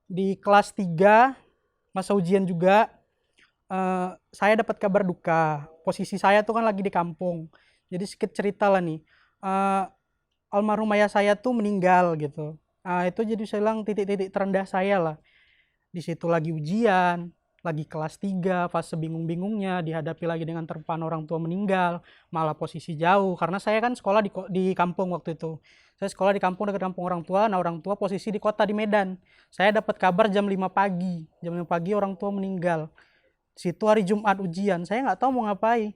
Di kelas 3 masa ujian juga, saya dapat kabar duka. Posisi saya tuh kan lagi di kampung. Jadi sedikit cerita lah nih, eee, almarhum ayah saya tuh meninggal gitu. Itu jadi saya bilang titik-titik terendah saya lah. Di situ lagi ujian, lagi kelas 3 fase bingung-bingungnya, dihadapi lagi dengan terpaan orang tua meninggal, malah posisi jauh, karena saya kan sekolah di kampung waktu itu. Saya sekolah di kampung dekat kampung orang tua, nah orang tua posisi di kota di Medan. Saya dapat kabar jam 5 pagi, jam 5 pagi orang tua meninggal. Situ hari Jumat ujian, saya nggak tahu mau ngapain.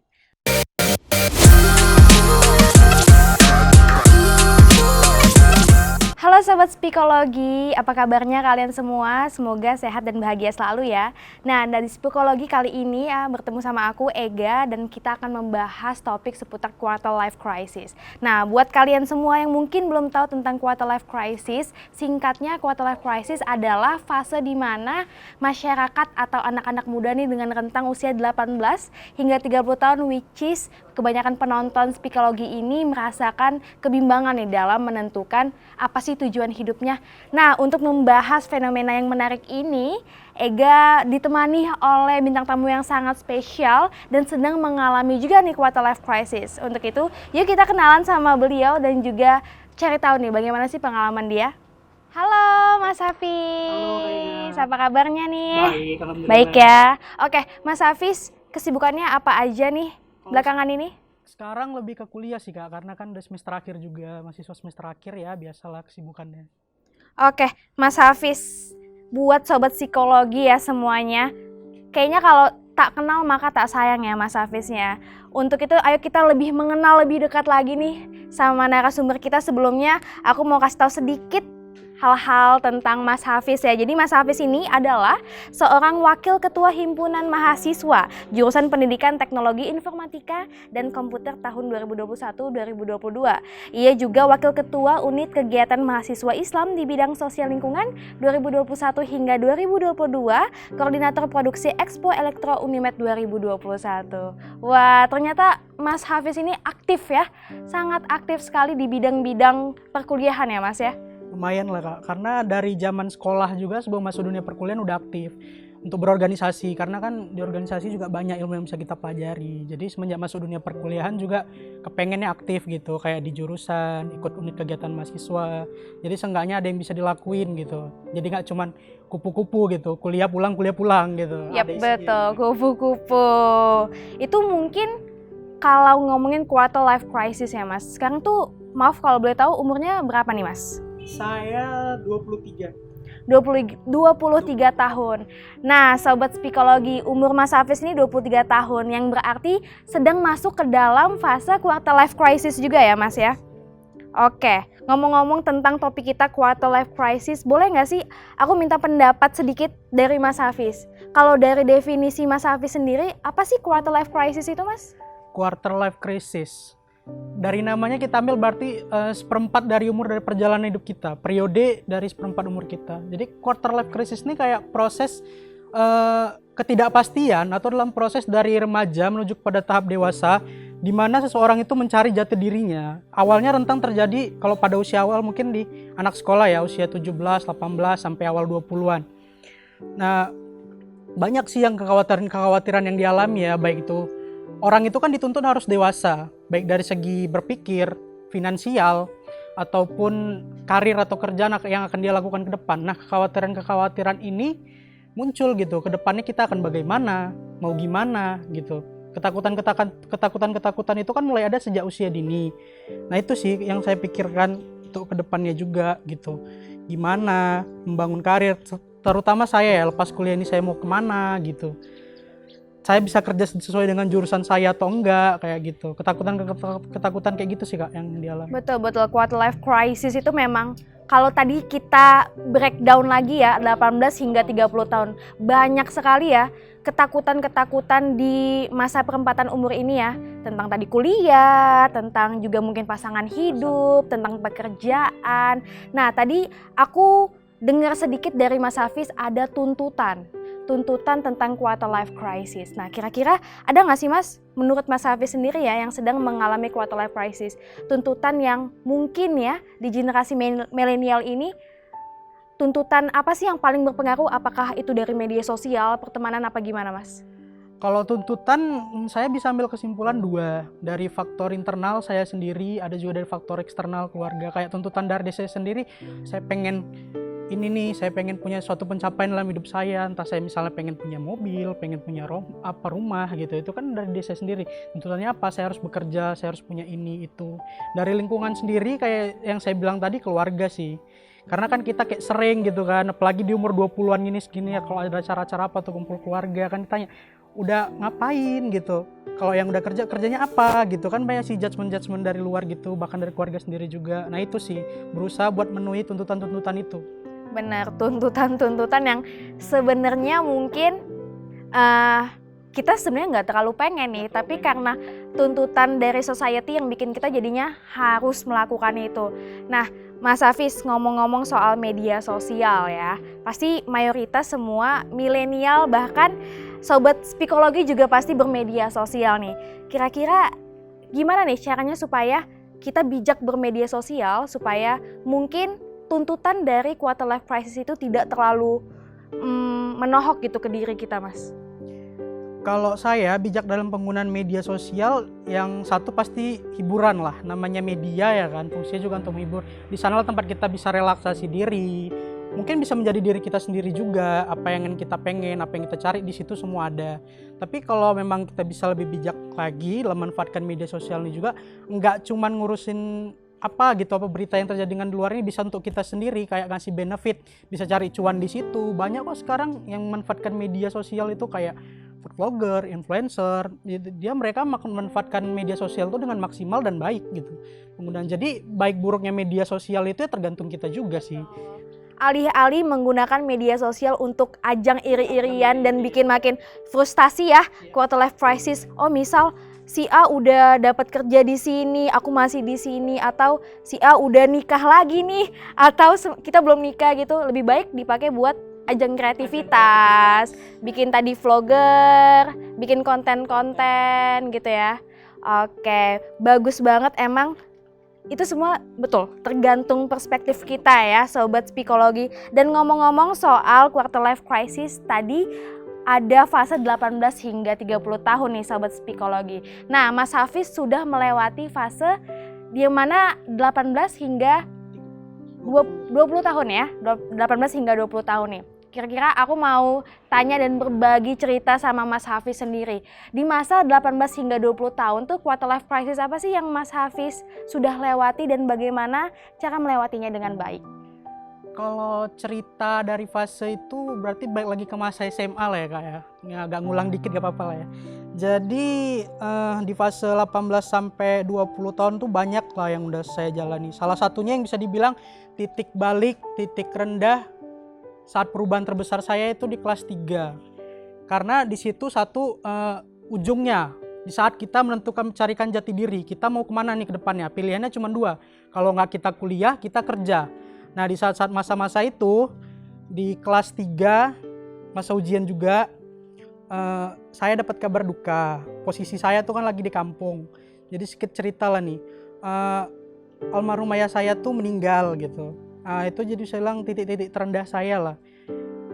Halo Sobat Psikologi, apa kabarnya kalian semua? Semoga sehat dan bahagia selalu ya. Nah, dari Psikologi kali ini bertemu sama aku, Ega, dan kita akan membahas topik seputar quarter life crisis. Nah, buat kalian semua yang mungkin belum tahu tentang quarter life crisis, singkatnya quarter life crisis adalah fase di mana masyarakat atau anak-anak muda nih dengan rentang usia 18 hingga 30 tahun, which is kebanyakan penonton Psikologi ini merasakan kebimbangan nih dalam menentukan apa sih tujuan hidupnya. Nah, untuk membahas fenomena yang menarik ini, Ega ditemani oleh bintang tamu yang sangat spesial dan sedang mengalami juga nih quarter life crisis. Untuk itu, yuk kita kenalan sama beliau dan juga cari tahu nih bagaimana sih pengalaman dia. Halo Mas Hafiz, apa kabarnya nih? Baik, alhamdulillah. Baik ya. Oke, Mas Hafiz, kesibukannya apa aja nih belakangan ini? Sekarang lebih ke kuliah sih Kak, karena kan udah semester akhir juga, mahasiswa semester akhir ya, biasalah kesibukannya. Oke, Mas Hafiz, buat Sobat Psikologi ya semuanya, kayaknya kalau tak kenal maka tak sayang ya Mas Hafiznya. Untuk itu ayo kita lebih mengenal lebih dekat lagi nih sama narasumber kita. Sebelumnya aku mau kasih tahu sedikit hal-hal tentang Mas Hafiz ya. Jadi Mas Hafiz ini adalah seorang wakil ketua himpunan mahasiswa jurusan Pendidikan Teknologi Informatika dan Komputer tahun 2021-2022. Ia juga wakil ketua unit kegiatan mahasiswa Islam di bidang sosial lingkungan 2021 hingga 2022, koordinator produksi Expo Elektro Unimed 2021. Wah, ternyata Mas Hafiz ini aktif ya, sangat aktif sekali di bidang-bidang perkuliahan ya Mas ya. Lumayan lah Kak, karena dari zaman sekolah juga sebelum masuk dunia perkuliahan udah aktif untuk berorganisasi, karena kan di organisasi juga banyak ilmu yang bisa kita pelajari. Jadi semenjak masuk dunia perkuliahan juga kepengennya aktif gitu, kayak di jurusan, ikut unit kegiatan mahasiswa. Jadi seenggaknya ada yang bisa dilakuin gitu. Jadi nggak cuman kupu-kupu gitu, kuliah pulang gitu. Yap, Ada isinya. betul, kupu-kupu. Itu mungkin kalau ngomongin quarter life crisis ya Mas. Sekarang tuh maaf kalau boleh tahu umurnya berapa nih Mas? Saya 23. 23 tahun. Nah, Sobat Psikologi, umur Mas Hafiz ini 23 tahun yang berarti sedang masuk ke dalam fase quarter life crisis juga ya Mas ya. Oke, ngomong-ngomong tentang topik kita quarter life crisis, boleh nggak sih aku minta pendapat sedikit dari Mas Hafiz? Kalau dari definisi Mas Hafiz sendiri, apa sih quarter life crisis itu Mas? Quarter life crisis. Dari namanya kita ambil berarti seperempat dari umur dari perjalanan hidup kita, periode dari seperempat umur kita. Jadi quarter life crisis ini kayak proses ketidakpastian atau dalam proses dari remaja menuju pada tahap dewasa, di mana seseorang itu mencari jati dirinya. Awalnya rentang terjadi kalau pada usia awal mungkin di anak sekolah ya, usia 17, 18 sampai awal 20-an. Nah, banyak sih yang kekhawatiran yang dialami ya, baik itu orang itu kan dituntut harus dewasa, baik dari segi berpikir, finansial, ataupun karir atau kerjaan yang akan dia lakukan ke depan. Nah, kekhawatiran ini muncul gitu, ke depannya kita akan bagaimana, mau gimana gitu. Ketakutan itu kan mulai ada sejak usia dini. Nah, itu sih yang saya pikirkan untuk ke depannya juga gitu. Gimana membangun karir, terutama saya ya, lepas kuliah ini saya mau kemana gitu. Saya bisa kerja sesuai dengan jurusan saya atau enggak, kayak gitu. Ketakutan kayak gitu sih Kak yang dialami. Betul, quarter life crisis itu memang kalau tadi kita breakdown lagi ya 18 hingga 30 tahun. Banyak sekali ya ketakutan-ketakutan di masa perempatan umur ini ya. Tentang tadi kuliah, tentang juga mungkin pasangan hidup, tentang pekerjaan. Nah, tadi aku dengar sedikit dari Mas Hafiz ada tuntutan tentang quarter life crisis. Nah, kira-kira ada nggak sih Mas, menurut Mas Hafiz sendiri ya yang sedang mengalami quarter life crisis, tuntutan yang mungkin ya di generasi milenial ini tuntutan apa sih yang paling berpengaruh? Apakah itu dari media sosial, pertemanan, apa gimana Mas? Kalau tuntutan, saya bisa ambil kesimpulan dua. Dari faktor internal saya sendiri, ada juga dari faktor eksternal keluarga. Kayak tuntutan dari saya sendiri, saya pengen ini nih, saya pengen punya suatu pencapaian dalam hidup saya. Entah saya misalnya pengen punya mobil, pengen punya rumah gitu. Itu kan dari diri saya sendiri. Tuntutannya apa? Saya harus bekerja, saya harus punya ini, itu. Dari lingkungan sendiri, kayak yang saya bilang tadi, keluarga sih. Karena kan kita kayak sering gitu kan, apalagi di umur 20-an gini segini ya, kalau ada acara-acara apa tuh kumpul keluarga kan ditanya, udah ngapain gitu, kalau yang udah kerja kerjanya apa gitu kan, banyak sih judgement dari luar gitu, bahkan dari keluarga sendiri juga. Nah itu sih, berusaha buat memenuhi tuntutan-tuntutan itu. Benar, tuntutan-tuntutan yang sebenarnya mungkin kita sebenarnya nggak terlalu pengen nih, tapi karena tuntutan dari society yang bikin kita jadinya harus melakukan itu. Nah, Mas Hafiz, ngomong-ngomong soal media sosial ya, pasti mayoritas semua milenial bahkan sobat psikologi juga pasti bermedia sosial nih. Kira-kira gimana nih caranya supaya kita bijak bermedia sosial supaya mungkin tuntutan dari quarter life crisis itu tidak terlalu menohok gitu ke diri kita, Mas? Kalau saya bijak dalam penggunaan media sosial, yang satu pasti hiburan lah, namanya media ya kan, fungsinya juga untuk menghibur. Di sana tempat kita bisa relaksasi diri, mungkin bisa menjadi diri kita sendiri juga, apa yang kita pengen, apa yang kita cari di situ semua ada. Tapi kalau memang kita bisa lebih bijak lagi dalam memanfaatkan media sosial ini juga, nggak cuman ngurusin apa berita yang terjadi dengan di luar ini, bisa untuk kita sendiri, kayak ngasih benefit, bisa cari cuan di situ. Banyak kok sekarang yang memanfaatkan media sosial itu, kayak food vlogger, influencer, mereka memanfaatkan media sosial itu dengan maksimal dan baik gitu penggunaan. Jadi baik buruknya media sosial itu ya tergantung kita juga sih. Alih-alih menggunakan media sosial untuk ajang iri-irian dan bikin makin frustasi ya, quarter life crisis. Oh misal si A udah dapat kerja di sini, aku masih di sini, atau si A udah nikah lagi nih, atau kita belum nikah gitu. Lebih baik dipakai buat ajang kreativitas, bikin tadi vlogger, bikin konten-konten gitu ya. Oke, bagus banget emang. Itu semua betul, tergantung perspektif kita ya, sobat psikologi. Dan ngomong-ngomong soal quarter life crisis, tadi ada fase 18 hingga 30 tahun nih sobat psikologi. Nah, Mas Hafiz sudah melewati fase di mana 18 hingga 20 tahun ya, 18 hingga 20 tahun nih. Kira-kira aku mau tanya dan berbagi cerita sama Mas Hafiz sendiri. Di masa 18 hingga 20 tahun tuh quarter life crisis apa sih yang Mas Hafiz sudah lewati dan bagaimana cara melewatinya dengan baik? Kalau cerita dari fase itu berarti balik lagi ke masa SMA lah ya Kak ya. Agak ngulang dikit gak apa-apa lah ya. Jadi di fase 18 sampai 20 tahun tuh banyak lah yang udah saya jalani. Salah satunya yang bisa dibilang titik balik, titik rendah saat perubahan terbesar saya itu di kelas 3. Karena di situ satu ujungnya, di saat kita menentukan mencarikan jati diri, kita mau kemana nih ke depannya. Pilihannya cuma dua, kalau nggak kita kuliah, kita kerja. Nah di saat-saat masa-masa itu, di kelas 3, masa ujian juga, saya dapat kabar duka. Posisi saya tuh kan lagi di kampung, jadi sedikit cerita lah nih. Almarhum ayah saya tuh meninggal gitu. Itu jadi saya bilang titik-titik terendah saya lah.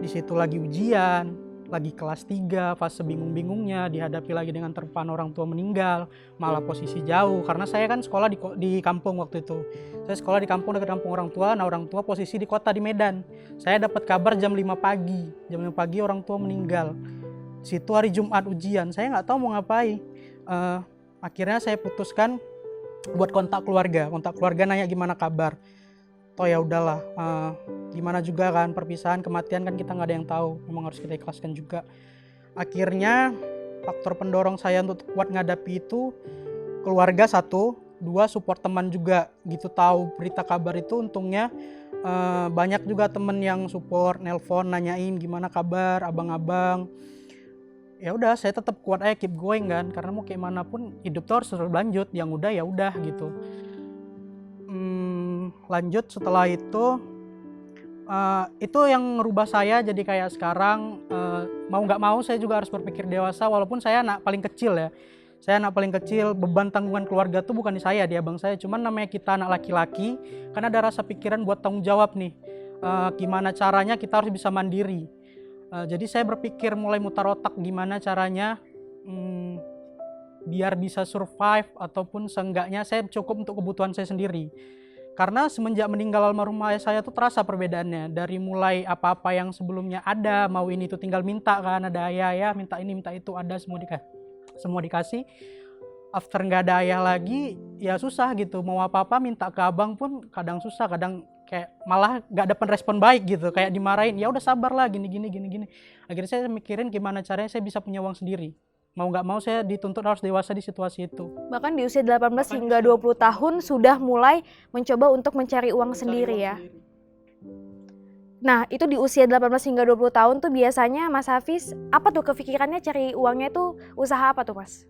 Di situ lagi ujian, lagi kelas 3, fase bingung-bingungnya, dihadapi lagi dengan terpaan orang tua meninggal, malah posisi jauh. Karena saya kan sekolah di kampung waktu itu. Saya sekolah di kampung dekat kampung orang tua, nah orang tua posisi di kota di Medan. Saya dapat kabar jam 5 pagi. Jam 5 pagi orang tua meninggal. Situ hari Jumat ujian, saya nggak tahu mau ngapain. Akhirnya saya putuskan buat kontak keluarga nanya gimana kabar. Toh ya udahlah, gimana juga kan perpisahan, kematian kan kita nggak ada yang tahu, memang harus kita ikhlaskan juga. Akhirnya faktor pendorong saya untuk kuat ngadapi itu keluarga satu, dua support teman juga gitu. Tahu berita kabar itu untungnya banyak juga temen yang support, nelpon nanyain gimana kabar abang-abang. Ya udah saya tetap kuat aja, keep going kan, karena mau kayak mana pun hidup tuh harus terus lanjut, yang udah ya udah gitu. Lanjut setelah itu yang ngerubah saya jadi kayak sekarang, mau nggak mau saya juga harus berpikir dewasa, walaupun saya anak paling kecil ya. Saya anak paling kecil, beban tanggungan keluarga tuh bukan di saya, di abang saya. Cuman namanya kita anak laki-laki, kan ada rasa pikiran buat tanggung jawab nih. gimana caranya kita harus bisa mandiri. Jadi saya berpikir mulai mutar otak gimana caranya biar bisa survive ataupun seenggaknya saya cukup untuk kebutuhan saya sendiri. Karena semenjak meninggal almarhum ayah saya tuh terasa perbedaannya. Dari mulai apa-apa yang sebelumnya ada, mau ini tuh tinggal minta kan, ada ayah ya, minta ini minta itu, ada semua dikasih. After nggak ada ayah lagi, ya susah gitu. Mau apa-apa minta ke abang pun kadang susah, kadang kayak malah nggak dapat respon baik gitu, kayak dimarahin. Ya udah sabar lah, gini. Akhirnya saya mikirin gimana caranya saya bisa punya uang sendiri. Mau nggak mau saya dituntut harus dewasa di situasi itu. Bahkan di usia 18 hingga 20 tahun sudah mulai mencoba untuk mencari uang sendiri ya. Nah, itu di usia 18 hingga 20 tahun tuh biasanya Mas Hafiz, apa tuh kepikirannya cari uangnya tuh usaha apa tuh Mas?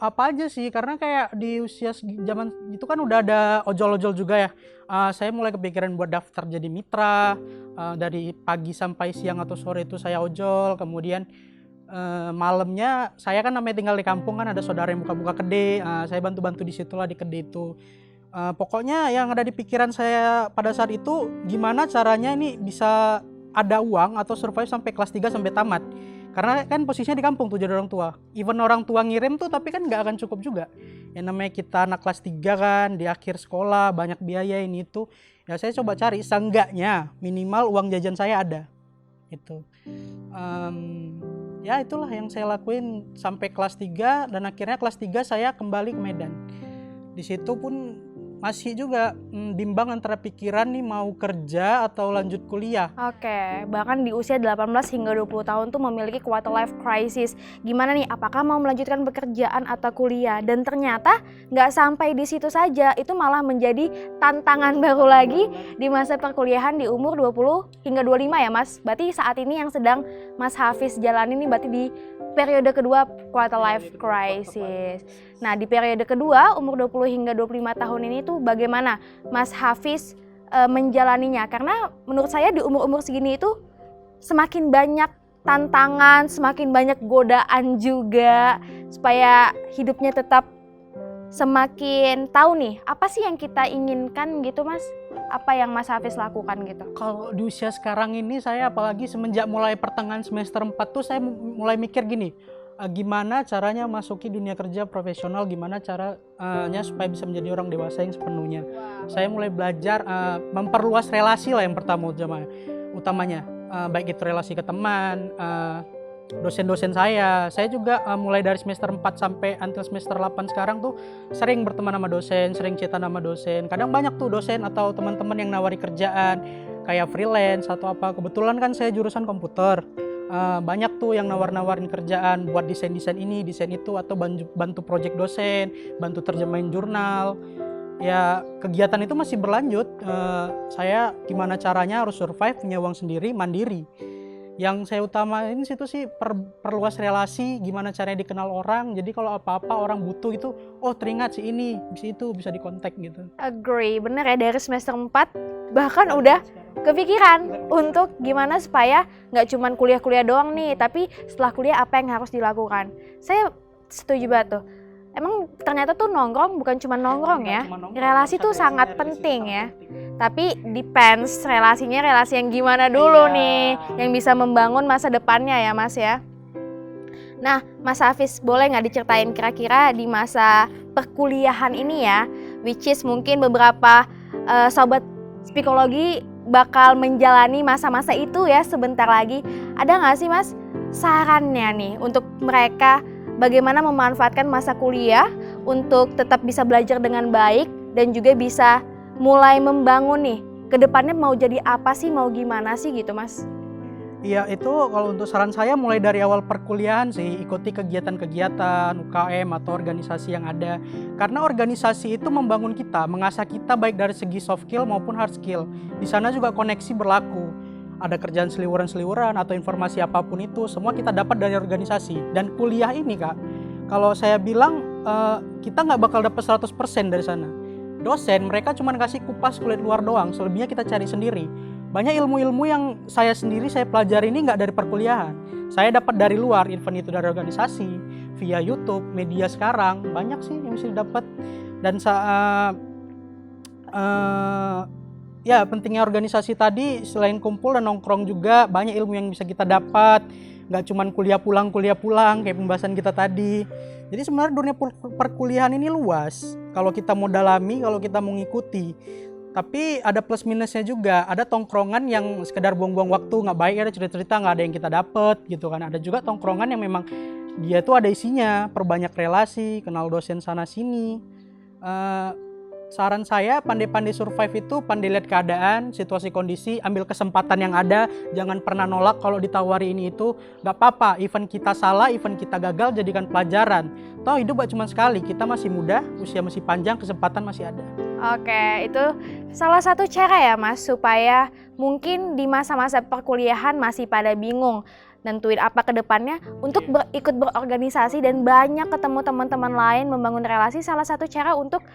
Apa aja sih, karena kayak di usia zaman itu kan udah ada ojol-ojol juga ya. Saya mulai kepikiran buat daftar jadi mitra. Dari pagi sampai siang atau sore itu saya ojol, kemudian malamnya saya kan namanya tinggal di kampung kan, ada saudara yang buka-buka kedai, saya bantu-bantu di situlah di kedai itu. Pokoknya yang ada di pikiran saya pada saat itu gimana caranya ini bisa ada uang atau survive sampai kelas 3 sampai tamat. Karena kan posisinya di kampung tuh jadi orang tua. Even orang tua ngirim tuh tapi kan nggak akan cukup juga. Yang namanya kita anak kelas 3 kan, di akhir sekolah banyak biaya ini itu. Ya saya coba cari seenggaknya minimal uang jajan saya ada. Itu. Ya itulah yang saya lakuin sampai kelas 3 dan akhirnya kelas 3 saya kembali ke Medan. Di situ pun masih juga bimbang antara pikiran nih mau kerja atau lanjut kuliah. Oke, bahkan di usia 18 hingga 20 tahun tuh memiliki quarter life crisis. Gimana nih, apakah mau melanjutkan pekerjaan atau kuliah? Dan ternyata nggak sampai di situ saja, itu malah menjadi tantangan baru lagi di masa perkuliahan di umur 20 hingga 25 ya Mas. Berarti saat ini yang sedang Mas Hafiz jalani ini berarti di periode kedua quarter life crisis. Nah, di periode kedua umur 20 hingga 25 tahun ini tuh bagaimana Mas Hafiz menjalaninya? Karena menurut saya di umur-umur segini itu semakin banyak tantangan, semakin banyak godaan juga supaya hidupnya tetap semakin tahu nih apa sih yang kita inginkan gitu Mas. Apa yang Mas Hafiz lakukan gitu? Kalau di usia sekarang ini saya apalagi semenjak mulai pertengahan semester 4 tuh saya mulai mikir gini, gimana caranya masuki dunia kerja profesional, gimana caranya supaya bisa menjadi orang dewasa yang sepenuhnya. Saya mulai belajar memperluas relasi lah yang pertama utamanya, baik itu relasi ke teman, dosen-dosen saya juga mulai dari semester 4 sampai until semester 8 sekarang tuh sering berteman sama dosen, sering chatan sama dosen. Kadang banyak tuh dosen atau teman-teman yang nawari kerjaan kayak freelance atau apa. Kebetulan kan saya jurusan komputer. Banyak tuh yang nawar-nawarin kerjaan buat desain-desain ini, desain itu, atau bantu project dosen, bantu terjemahin jurnal. Ya kegiatan itu masih berlanjut. Saya gimana caranya harus survive, punya uang sendiri, mandiri. Yang saya utamain situ sih perluas relasi, gimana caranya dikenal orang. Jadi kalau apa-apa orang butuh itu, oh teringat si ini, si itu bisa dikontak gitu. Agree, bener ya, dari semester 4 bahkan udah kepikiran untuk gimana supaya nggak cuma kuliah-kuliah doang nih, tapi setelah kuliah apa yang harus dilakukan. Saya setuju banget tuh. Emang ternyata tuh nongkrong bukan cuma nongkrong ya, relasi tuh sangat penting ya. Tapi depends relasinya relasi yang gimana dulu nih, yang bisa membangun masa depannya ya Mas ya. Nah Mas Hafiz, boleh nggak diceritain kira-kira di masa perkuliahan ini ya, which is mungkin beberapa sobat psikologi bakal menjalani masa-masa itu ya sebentar lagi. Ada nggak sih Mas sarannya nih untuk mereka bagaimana memanfaatkan masa kuliah untuk tetap bisa belajar dengan baik dan juga bisa mulai membangun nih ke depannya mau jadi apa sih, mau gimana sih gitu Mas? Iya, itu kalau untuk saran saya mulai dari awal perkuliahan sih, ikuti kegiatan-kegiatan UKM atau organisasi yang ada. Karena organisasi itu membangun kita, mengasah kita baik dari segi soft skill maupun hard skill. Di sana juga koneksi berlaku. Ada kerjaan seliwuran-seliwuran atau informasi apapun itu, semua kita dapat dari organisasi. Dan kuliah ini Kak, kalau saya bilang kita nggak bakal dapat 100% dari sana. Dosen mereka cuma kasih kupas kulit luar doang, selebihnya kita cari sendiri. Banyak ilmu-ilmu yang saya sendiri saya pelajari ini nggak dari perkuliahan. Saya dapat dari luar, event itu dari organisasi, via YouTube, media sekarang, banyak sih yang bisa didapat. Dan Ya, pentingnya organisasi tadi selain kumpul dan nongkrong juga banyak ilmu yang bisa kita dapat. Nggak cuman kuliah pulang kayak pembahasan kita tadi. Jadi sebenarnya dunia perkuliahan ini luas. Kalau kita mau dalami, kalau kita mau ngikuti. Tapi ada plus minusnya juga. Ada tongkrongan yang sekedar buang-buang waktu, nggak baik, ada cerita-cerita nggak ada yang kita dapet gitu kan. Ada juga tongkrongan yang memang dia tuh ada isinya, perbanyak relasi, kenal dosen sana sini. Saran saya pandai-pandai survive itu pandai lihat keadaan, situasi kondisi, ambil kesempatan yang ada, jangan pernah nolak kalau ditawari ini itu, gak apa-apa, even kita salah, even kita gagal, jadikan pelajaran. Toh hidup gak cuma sekali, kita masih muda, usia masih panjang, kesempatan masih ada. Oke, itu salah satu cara ya Mas, supaya mungkin di masa-masa perkuliahan masih pada bingung nentuin apa ke depannya untuk ikut berorganisasi dan banyak ketemu teman-teman lain, membangun relasi. Salah satu cara untuk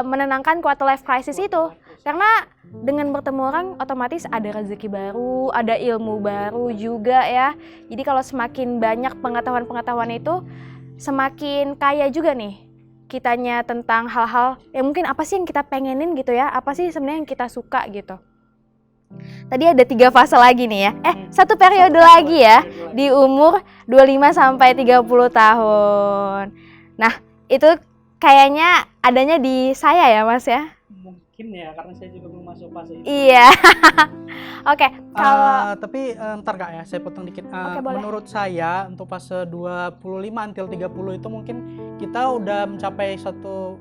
menenangkan quarter life crisis itu, karena dengan bertemu orang otomatis ada rezeki baru, ada ilmu baru juga ya. Jadi kalau semakin banyak pengetahuan-pengetahuan itu, semakin kaya juga nih kitanya tentang hal-hal yang mungkin apa sih yang kita pengenin gitu ya, apa sih sebenarnya yang kita suka gitu. Tadi ada 3 fase lagi nih ya. Satu periode lagi ya di umur 25 sampai 30 tahun. Nah, itu kayaknya adanya di saya ya, Mas ya. Mungkin ya, karena saya juga belum masuk fase itu. Iya. Oke, kalau tapi ntar Kak ya, saya potong dikit. boleh. Menurut saya untuk fase 25 until 30 itu mungkin kita udah mencapai satu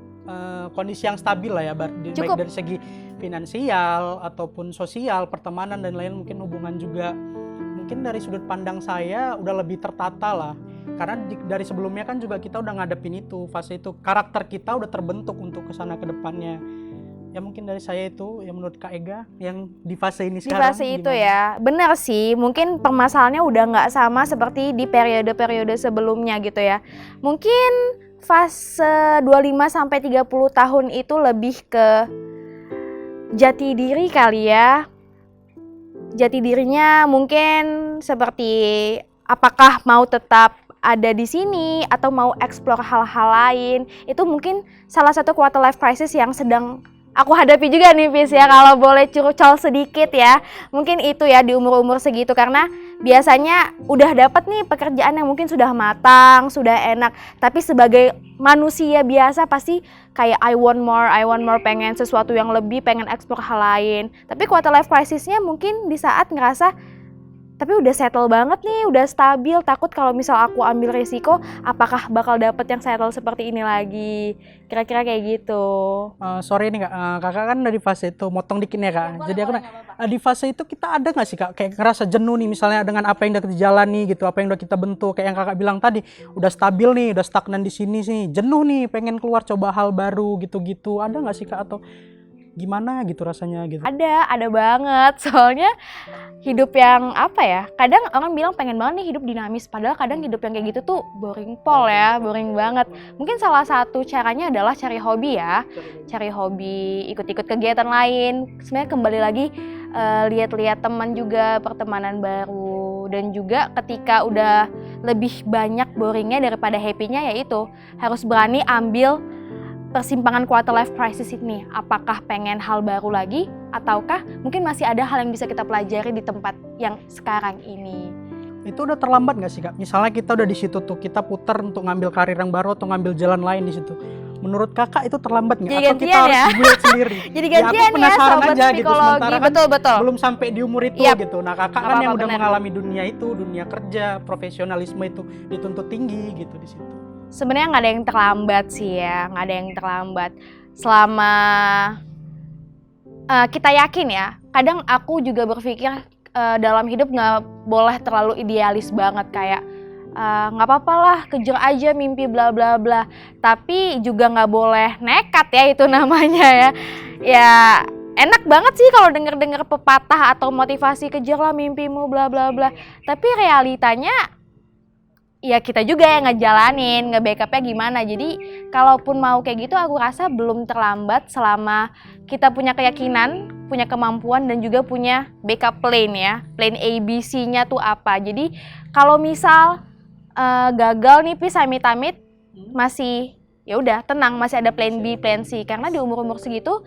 kondisi yang stabil lah ya, baik dari segi finansial ataupun sosial, pertemanan dan lain, mungkin hubungan juga. Mungkin dari sudut pandang saya udah lebih tertata lah, karena dari sebelumnya kan juga kita udah ngadepin itu, fase itu, karakter kita udah terbentuk untuk kesana ke depannya. Ya mungkin dari saya itu, yang menurut Kak Ega yang di fase ini sekarang. Di fase itu ya, benar sih, mungkin permasalahannya udah nggak sama seperti di periode-periode sebelumnya gitu ya. Mungkin fase 25 sampai 30 tahun itu lebih ke jati diri kali ya. Jati dirinya mungkin seperti apakah mau tetap ada di sini atau mau explore hal-hal lain. Itu mungkin salah satu quarter life crisis yang sedang aku hadapi juga nih Fis ya, kalau boleh curcol sedikit ya. Mungkin itu ya di umur-umur segitu, karena biasanya udah dapet nih pekerjaan yang mungkin sudah matang, sudah enak. Tapi sebagai manusia biasa pasti kayak I want more, pengen sesuatu yang lebih, pengen explore hal lain. Tapi quarter life crisisnya mungkin di saat ngerasa tapi udah settle banget nih, udah stabil, takut kalau misal aku ambil risiko, apakah bakal dapet yang settle seperti ini lagi, kira-kira kayak gitu. Sorry nih Kak, Kakak kan dari fase itu, motong dikit ya Kak. Jadi aku di fase itu kita ada nggak sih Kak, kayak ngerasa jenuh nih misalnya dengan apa yang udah kita jalani gitu, apa yang udah kita bentuk, kayak yang Kakak bilang tadi, udah stabil nih, udah stagnan di sini sih, jenuh nih, pengen keluar coba hal baru gitu-gitu, ada nggak sih Kak, atau gimana gitu rasanya gitu? Ada banget, soalnya hidup yang apa ya, kadang orang bilang pengen banget nih hidup dinamis, padahal kadang hidup yang kayak gitu tuh boring banget. Mungkin salah satu caranya adalah cari hobi ya, cari hobi, ikut-ikut kegiatan lain. Sebenarnya kembali lagi lihat-lihat teman juga, pertemanan baru, dan juga ketika udah lebih banyak boringnya daripada happy-nya, yaitu harus berani ambil persimpangan quarter life crisis ini. Apakah pengen hal baru lagi, ataukah mungkin masih ada hal yang bisa kita pelajari di tempat yang sekarang ini. Itu udah terlambat nggak sih Kak? Misalnya kita udah di situ tuh, kita putar untuk ngambil karir yang baru atau ngambil jalan lain di situ. Menurut Kakak itu terlambat nggak? Atau kita harus build sendiri? Jadi gantian ya, sobat aja, psikologi. Gitu. Sementara kan betul. belum sampai di umur itu gitu. Nah Kakak kan yang udah mengalami dunia itu, dunia kerja, profesionalisme itu dituntut tinggi gitu di situ. Sebenarnya nggak ada yang terlambat sih ya, nggak ada yang terlambat. Selama kita yakin ya, kadang aku juga berpikir dalam hidup nggak boleh terlalu idealis banget, kayak nggak apa-apa lah, kejar aja mimpi bla bla bla. Tapi juga nggak boleh nekat ya, itu namanya ya. Ya enak banget sih kalau denger-denger pepatah atau motivasi, kejarlah mimpimu bla bla bla. Tapi realitanya ya kita juga yang ngejalanin, nge-backupnya gimana. Jadi kalaupun mau kayak gitu, aku rasa belum terlambat selama kita punya keyakinan, punya kemampuan, dan juga punya backup plan ya. Plan ABC-nya tuh apa. Jadi kalau misal gagal nih amit-amit, masih ya udah tenang, masih ada plan B, plan C. Karena di umur-umur segitu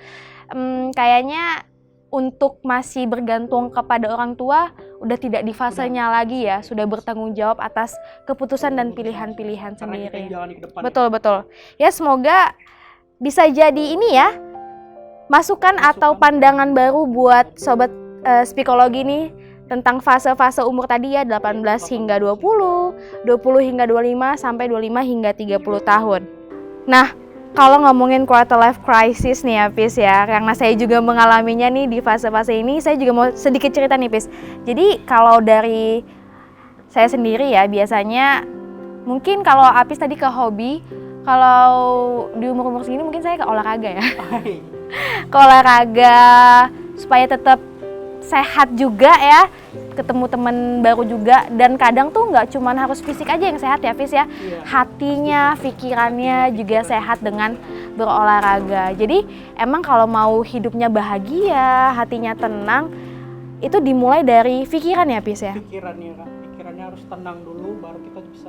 kayaknya untuk masih bergantung kepada orang tua udah tidak di fasenya lagi ya, sudah bertanggung jawab atas keputusan dan pilihan-pilihan sendiri. Betul. Ya semoga bisa jadi ini ya, masukan atau pandangan baru buat sobat psikologi nih tentang fase-fase umur tadi ya, 18 hingga 20, 20 hingga 25, sampai 25 hingga 30 tahun. Nah, kalau ngomongin quarter life crisis nih ya Pis ya, karena saya juga mengalaminya nih di fase-fase ini, saya juga mau sedikit cerita nih Pis. Jadi kalau dari saya sendiri ya, biasanya mungkin kalau Apis tadi ke hobi, kalau di umur-umur segini mungkin saya ke olahraga ya. Ke olahraga supaya tetap sehat juga ya, ketemu teman baru juga, dan kadang tuh nggak cuma harus fisik aja yang sehat ya Fis ya, hatinya, pikirannya juga sehat dengan berolahraga. Jadi emang kalau mau hidupnya bahagia, hatinya tenang, itu dimulai dari pikiran ya Fis ya? Pikirannya harus tenang dulu, baru kita bisa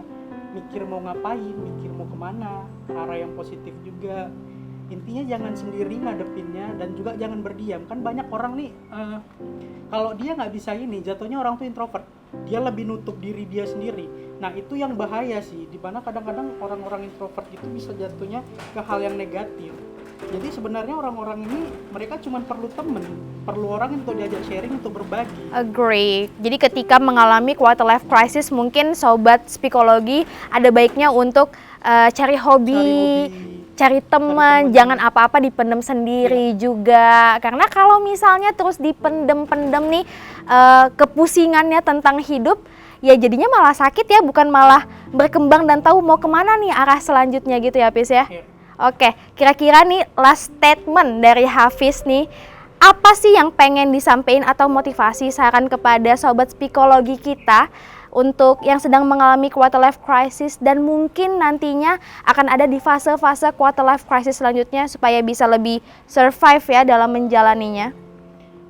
mikir mau ngapain, mikir mau kemana, arah yang positif juga. Intinya jangan sendiri ngadepinnya, dan juga jangan berdiam. Kan banyak orang nih kalau dia nggak bisa ini, jatuhnya orang tuh introvert, dia lebih nutup diri dia sendiri. Nah itu yang bahaya sih, dimana kadang-kadang orang-orang introvert itu bisa jatuhnya ke hal yang negatif. Jadi sebenarnya orang-orang ini mereka cuma perlu temen, perlu orang untuk diajak sharing, untuk berbagi. Agree. Jadi ketika mengalami quarter life crisis, mungkin sobat psikologi ada baiknya untuk cari hobi, cari teman, jangan apa-apa dipendem sendiri juga. Karena kalau misalnya terus dipendem-pendem nih kepusingannya tentang hidup, ya jadinya malah sakit ya, bukan malah berkembang dan tahu mau kemana nih arah selanjutnya gitu ya Hafiz ya. Oke, kira-kira nih last statement dari Hafiz nih, apa sih yang pengen disampaikan atau motivasi saran kepada sobat psikologi kita untuk yang sedang mengalami quarter life crisis dan mungkin nantinya akan ada di fase-fase quarter life crisis selanjutnya supaya bisa lebih survive ya dalam menjalaninya?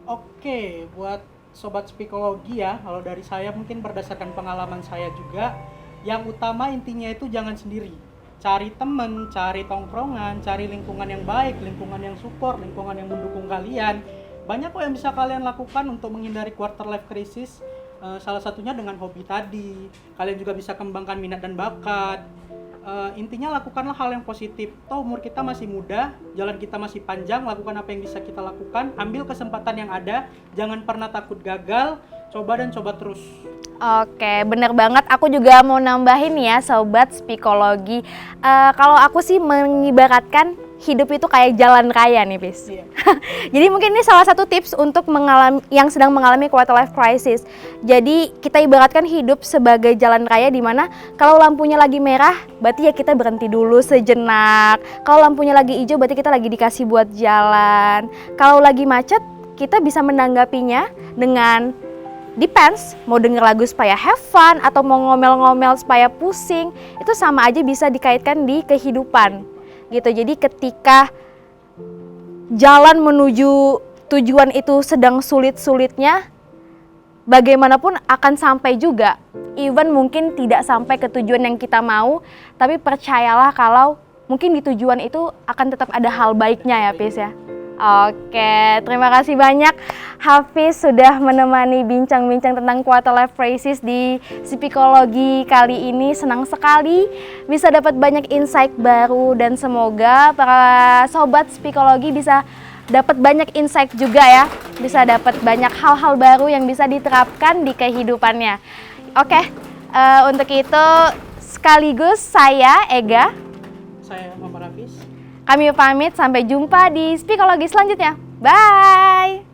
Oke, buat sobat psikologi ya, kalau dari saya mungkin berdasarkan pengalaman saya juga, yang utama intinya itu jangan sendiri. Cari teman, cari tongkrongan, cari lingkungan yang baik, lingkungan yang support, lingkungan yang mendukung kalian. Banyak kok yang bisa kalian lakukan untuk menghindari quarter life crisis. Salah satunya dengan hobi tadi. Kalian juga bisa kembangkan minat dan bakat. Intinya lakukanlah hal yang positif. Toh umur kita masih muda, jalan kita masih panjang, lakukan apa yang bisa kita lakukan. Ambil kesempatan yang ada, jangan pernah takut gagal, coba dan coba terus. Oke, bener banget. Aku juga mau nambahin ya sobat psikologi. Kalau aku sih mengibaratkan hidup itu kayak jalan raya nih, Pis. Iya. Jadi mungkin ini salah satu tips untuk yang sedang mengalami quarter life crisis. Jadi kita ibaratkan hidup sebagai jalan raya di mana kalau lampunya lagi merah, berarti ya kita berhenti dulu sejenak. Kalau lampunya lagi hijau, berarti kita lagi dikasih buat jalan. Kalau lagi macet, kita bisa menanggapinya dengan depends, mau denger lagu supaya have fun atau mau ngomel-ngomel supaya pusing, itu sama aja bisa dikaitkan di kehidupan gitu. Jadi ketika jalan menuju tujuan itu sedang sulit-sulitnya, bagaimanapun akan sampai juga. Even mungkin tidak sampai ke tujuan yang kita mau, tapi percayalah kalau mungkin di tujuan itu akan tetap ada hal baiknya ya Pis ya. Oke, terima kasih banyak Hafiz sudah menemani bincang-bincang tentang quarter life crisis di psikologi kali ini. Senang sekali bisa dapat banyak insight baru dan semoga para sobat psikologi bisa dapat banyak insight juga ya. Bisa dapat banyak hal-hal baru yang bisa diterapkan di kehidupannya. Oke, untuk itu sekaligus saya Ega. Saya Muhammad Hafiz. Kami pamit, sampai jumpa di psikologi selanjutnya. Bye!